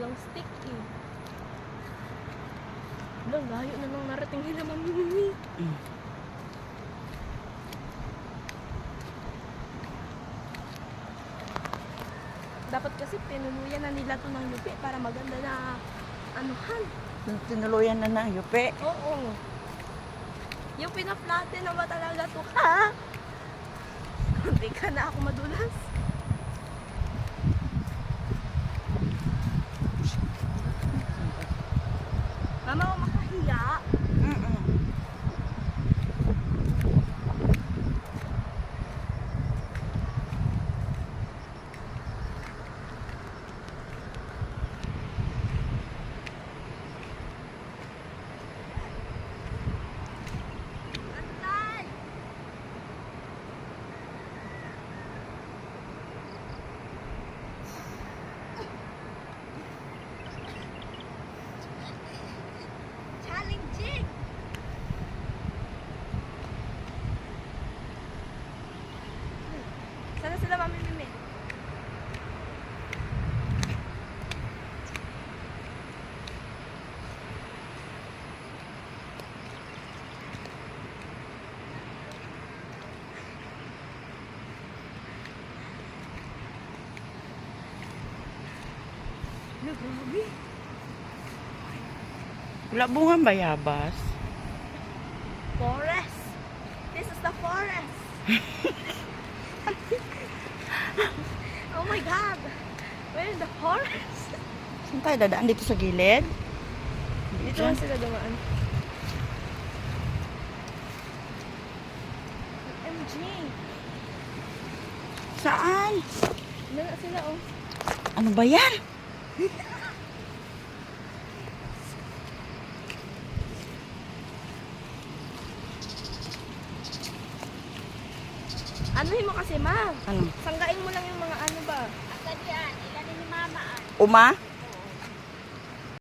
walang stick eh. Wala, layo na nang narating nila mamimi. Dapat kasi tinuluyan na nila to ng lupi para maganda na anuhan. Tinuluyan na ng yupi. Oo. Yung pina-flatten na ba talaga to? Ha? Hindi ka na ako madulas. Mama, ako makahiya. Challenging! Sana sila mamimimi? Ano, grabe? Wala bungang bayabas. Forest. This is the forest. Oh my God. We're in the forest. Saan tayo dadaan? Dito sa gilid? Dito lang sila dumaan. MG. Saan? Wala sila oh. Ano ba yan? Anuhin mo kasi, ma. Ano? Sanggain mo lang yung mga ano ba. Agad yan. Ilanin ni mama. Uma?